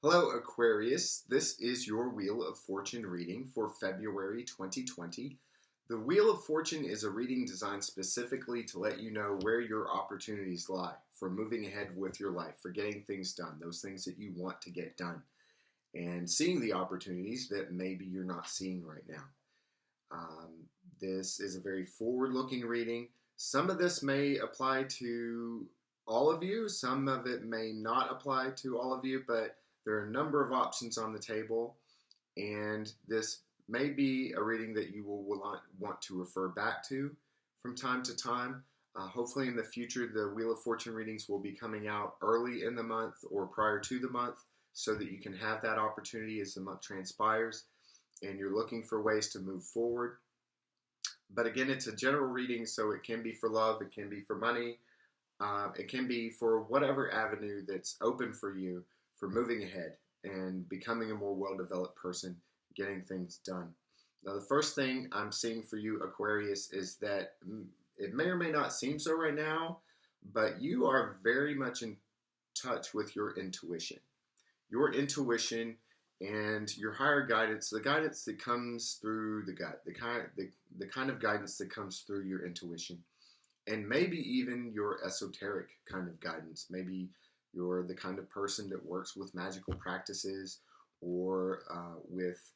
Hello, Aquarius. This is your Wheel of Fortune reading for February 2020. The Wheel of Fortune is a reading designed specifically to let you know where your opportunities lie for moving ahead with your life, for getting things done, those things that you want to get done, and seeing the opportunities that maybe you're not seeing right now. Um, this is a very forward looking reading. Some of this may apply to all of you, some of it may not apply to all of you, but there are a number of options on the table, and this may be a reading that you will want to refer back to from time to time. Hopefully, in the future, the Wheel of Fortune readings will be coming out early in the month or prior to the month so that you can have that opportunity as the month transpires and you're looking for ways to move forward. But again, it's a general reading, so it can be for love, it can be for money, it can be for whatever avenue that's open for you for moving ahead and becoming a more well-developed person, getting things done. Now, the first thing I'm seeing for you, Aquarius, is that it may or may not seem so right now, but you are very much in touch with your intuition. Your intuition and your higher guidance, the guidance that comes through the gut, the kind of guidance that comes through your intuition, and maybe even your esoteric kind of guidance. Maybe you're the kind of person that works with magical practices or with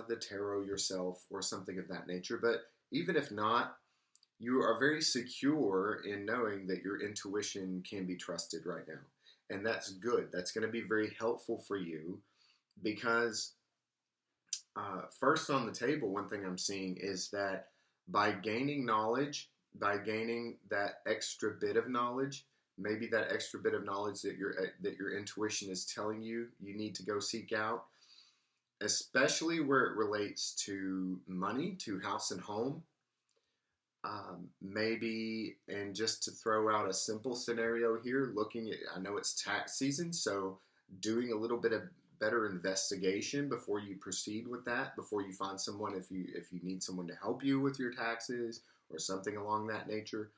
the tarot yourself or something of that nature. But even if not, you are very secure in knowing that your intuition can be trusted right now. And that's good. That's going to be very helpful for you because first on the table, one thing I'm seeing is that by gaining knowledge, by gaining that extra bit of knowledge, maybe that extra bit of knowledge that your intuition is telling you need to go seek out, especially where it relates to money, to house and home. Maybe, and just to throw out a simple scenario here, looking at, I know it's tax season, so doing a little bit of better investigation before you proceed with that, before you find someone, if you need someone to help you with your taxes or something along that nature,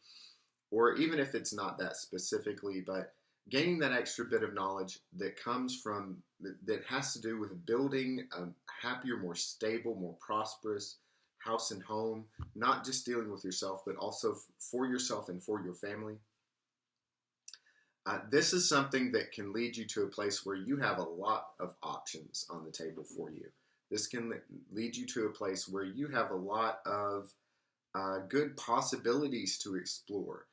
or even if it's not that specifically, but gaining that extra bit of knowledge that comes from, that has to do with building a happier, more stable, more prosperous house and home, not just dealing with yourself, but also for yourself and for your family. This is something that can lead you to a place where you have a lot of options on the table for you. This can lead you to a place where you have a lot of good possibilities to explore.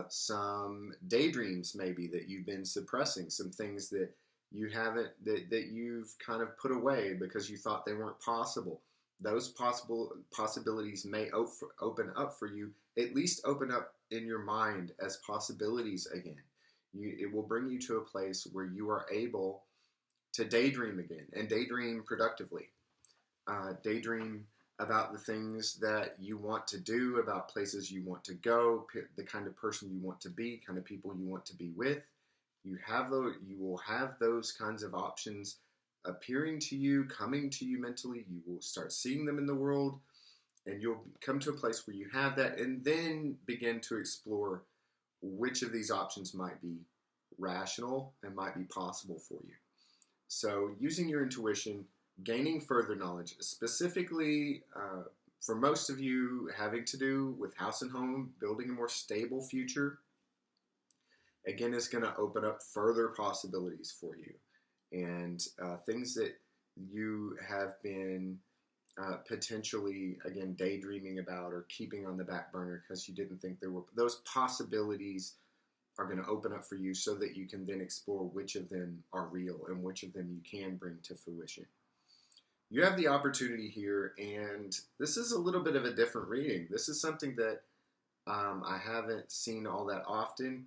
Some daydreams maybe that you've been suppressing, some things that you haven't, that you've kind of put away because you thought they weren't possible. Those possibilities may open up for you, at least open up in your mind as possibilities again. It will bring you to a place where you are able to daydream again, and daydream productively. Daydream about the things that you want to do, about places you want to go, the kind of person you want to be, kind of people you want to be with. You will have those kinds of options appearing to you, coming to you mentally. You will start seeing them in the world, and you'll come to a place where you have that, and then begin to explore which of these options might be rational and might be possible for you. So using your intuition, gaining further knowledge, specifically for most of you having to do with house and home, building a more stable future, again, is going to open up further possibilities for you. And things that you have been potentially, again, daydreaming about or keeping on the back burner because you didn't think there were, those possibilities are going to open up for you so that you can then explore which of them are real and which of them you can bring to fruition. You have the opportunity here, and this is a little bit of a different reading. This is something that I haven't seen all that often.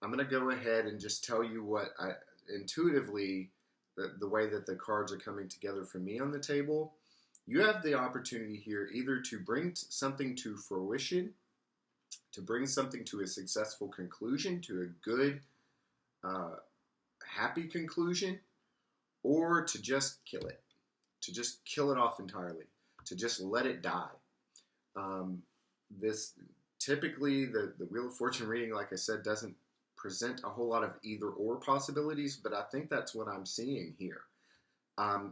I'm going to go ahead and just tell you what I intuitively, the way that the cards are coming together for me on the table. You have the opportunity here either to bring something to fruition, to bring something to a successful conclusion, to a good, happy conclusion, or to just kill it. To just kill it off entirely, to just let it die. This typically, the Wheel of Fortune reading, like I said, doesn't present a whole lot of either or possibilities, but I think that's what I'm seeing here.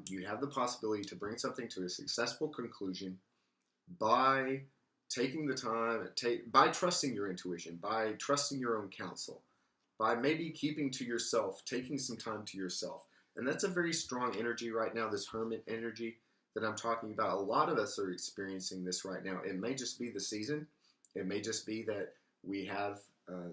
You have the possibility to bring something to a successful conclusion by taking the time, by trusting your intuition, by trusting your own counsel, by maybe keeping to yourself, taking some time to yourself. And that's a very strong energy right now, this hermit energy that I'm talking about. A lot of us are experiencing this right now. It may just be the season. It may just be that we have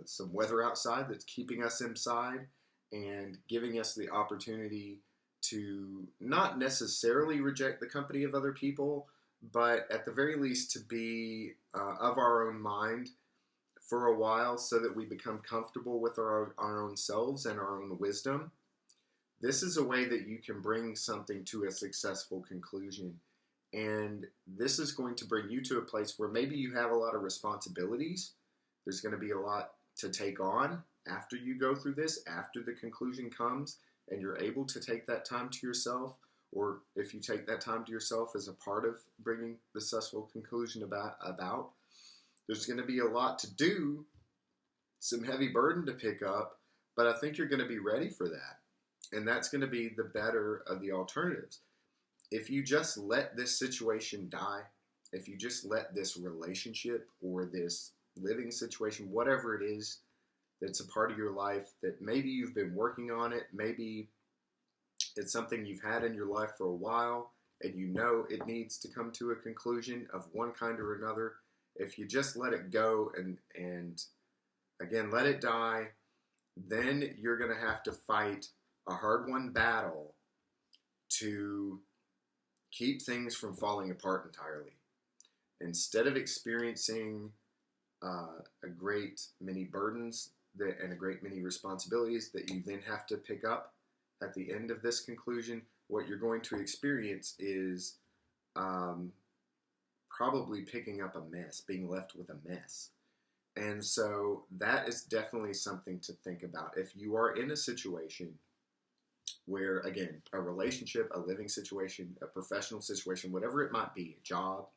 some weather outside that's keeping us inside and giving us the opportunity to not necessarily reject the company of other people, but at the very least to be of our own mind for a while so that we become comfortable with our own selves and our own wisdom. This is a way that you can bring something to a successful conclusion. And this is going to bring you to a place where maybe you have a lot of responsibilities. There's going to be a lot to take on after you go through this, after the conclusion comes, and you're able to take that time to yourself. Or if you take that time to yourself as a part of bringing the successful conclusion about, there's going to be a lot to do, some heavy burden to pick up, but I think you're going to be ready for that. And that's going to be the better of the alternatives. If you just let this situation die, if you just let this relationship or this living situation, whatever it is that's a part of your life, that maybe you've been working on it, maybe it's something you've had in your life for a while, and you know it needs to come to a conclusion of one kind or another. If you just let it go and again, let it die, then you're going to have to fight a hard-won battle to keep things from falling apart entirely. Instead of experiencing a great many burdens and a great many responsibilities that you then have to pick up at the end of this conclusion, what you're going to experience is probably picking up a mess, being left with a mess. And so that is definitely something to think about. If you are in a situation where, again, a relationship, a living situation, a professional situation, whatever it might be, a job,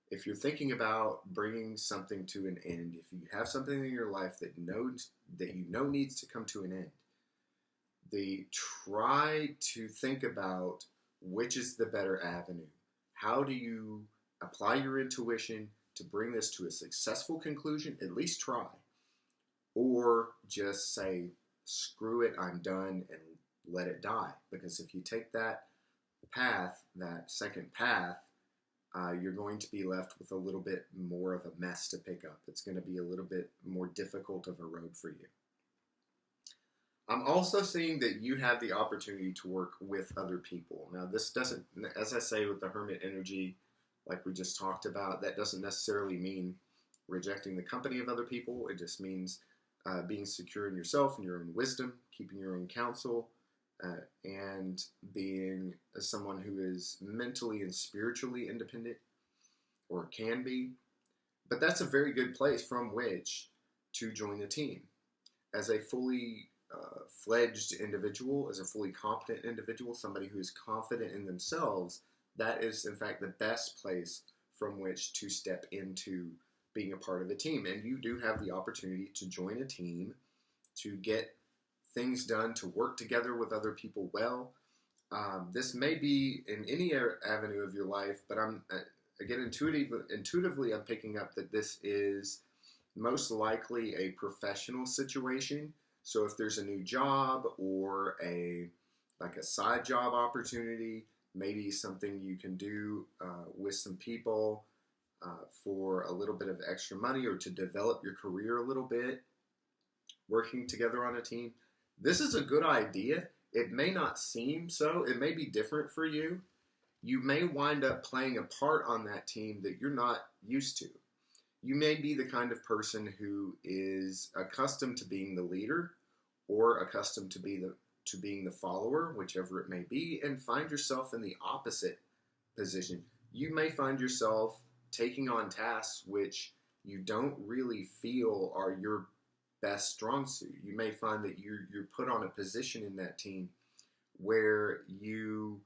if you're thinking about bringing something to an end, if you have something in your life that you know needs to come to an end, try to think about which is the better avenue. How do you apply your intuition to bring this to a successful conclusion? At least try. Or just say, screw it, I'm done, and let it die. Because if you take that path, that second path, you're going to be left with a little bit more of a mess to pick up. It's going to be a little bit more difficult of a road for you. I'm also seeing that you have the opportunity to work with other people. Now, this doesn't, as I say with the hermit energy, like we just talked about, that doesn't necessarily mean rejecting the company of other people. It just means being secure in yourself and your own wisdom, keeping your own counsel, and being someone who is mentally and spiritually independent, or can be. But that's a very good place from which to join a team. As a fully fledged individual, as a fully competent individual, somebody who is confident in themselves, that is, in fact, the best place from which to step into being a part of a team. And you do have the opportunity to join a team, to get things done, to work together with other people well. This may be in any avenue of your life, but again, intuitively, I'm picking up that this is most likely a professional situation. So if there's a new job or a side job opportunity, maybe something you can do with some people for a little bit of extra money, or to develop your career a little bit, working together on a team. This is a good idea. It may not seem so. It may be different for you. You may wind up playing a part on that team that you're not used to. You may be the kind of person who is accustomed to being the leader, or accustomed to being the follower, whichever it may be, and find yourself in the opposite position. You may find yourself taking on tasks which you don't really feel are your best strong suit. You may find that you're put on a position in that team where you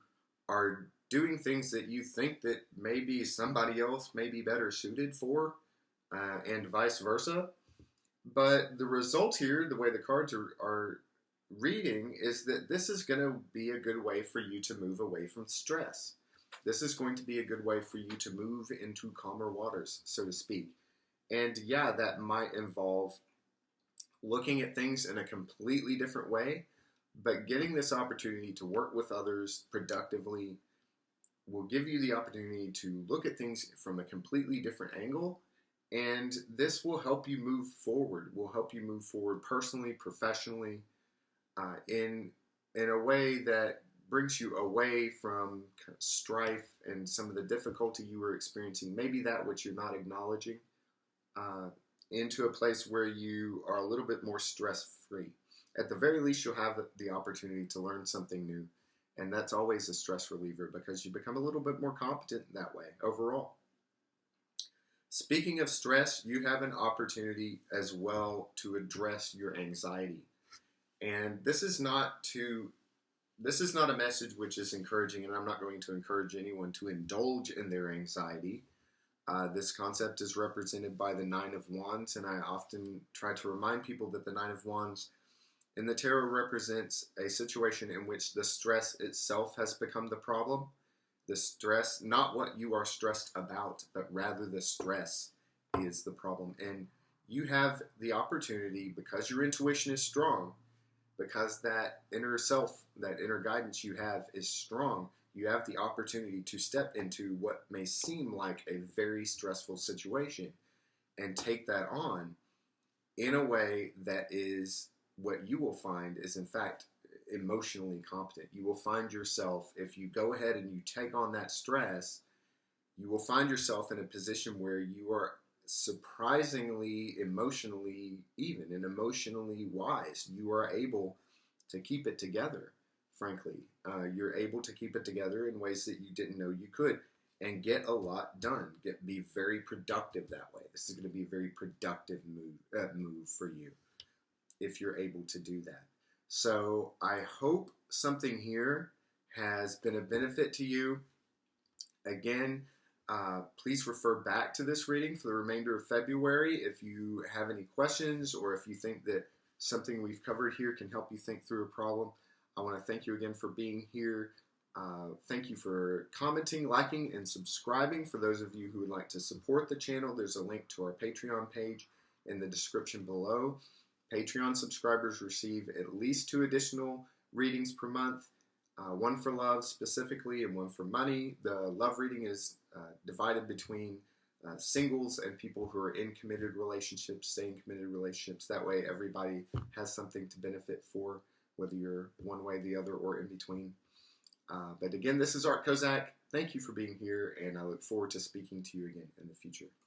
are doing things that you think that maybe somebody else may be better suited for, and vice versa. But the result here, the way the cards are reading, is that this is going to be a good way for you to move away from stress. This is going to be a good way for you to move into calmer waters, so to speak. And yeah, that might involve looking at things in a completely different way, but getting this opportunity to work with others productively will give you the opportunity to look at things from a completely different angle. And this will help you move forward, will help you move forward personally, professionally, in a way that brings you away from strife and some of the difficulty you were experiencing, maybe that which you're not acknowledging, uh, into a place where you are a little bit more stress free. At the very least, you'll have the opportunity to learn something new. And that's always a stress reliever because you become a little bit more competent that way overall. Speaking of stress, you have an opportunity as well to address your anxiety. And this is not a message which is encouraging, and I'm not going to encourage anyone to indulge in their anxiety. This concept is represented by the Nine of Wands, and I often try to remind people that the Nine of Wands in the tarot represents a situation in which the stress itself has become the problem. The stress, not what you are stressed about, but rather the stress is the problem. And you have the opportunity, because your intuition is strong, because that inner self, that inner guidance you have is strong, you have the opportunity to step into what may seem like a very stressful situation and take that on in a way that is what you will find is, in fact, emotionally competent. You will find yourself, if you go ahead and you take on that stress, you will find yourself in a position where you are surprisingly emotionally even and emotionally wise. You are able to keep it together, frankly. You're able to keep it together in ways that you didn't know you could and get a lot done. Be very productive that way. This is going to be a very productive move for you if you're able to do that. So I hope something here has been a benefit to you. Again, please refer back to this reading for the remainder of February if you have any questions or if you think that something we've covered here can help you think through a problem. I want to thank you again for being here. Thank you for commenting, liking, and subscribing. For those of you who would like to support the channel, there's a link to our Patreon page in the description below. Patreon subscribers receive at least 2 additional readings per month, one for love specifically and one for money. The love reading is divided between singles and people who are in committed relationships, stay in committed relationships. That way everybody has something to benefit for, whether you're one way, the other, or in between. But again, this is Art Kozak. Thank you for being here, and I look forward to speaking to you again in the future.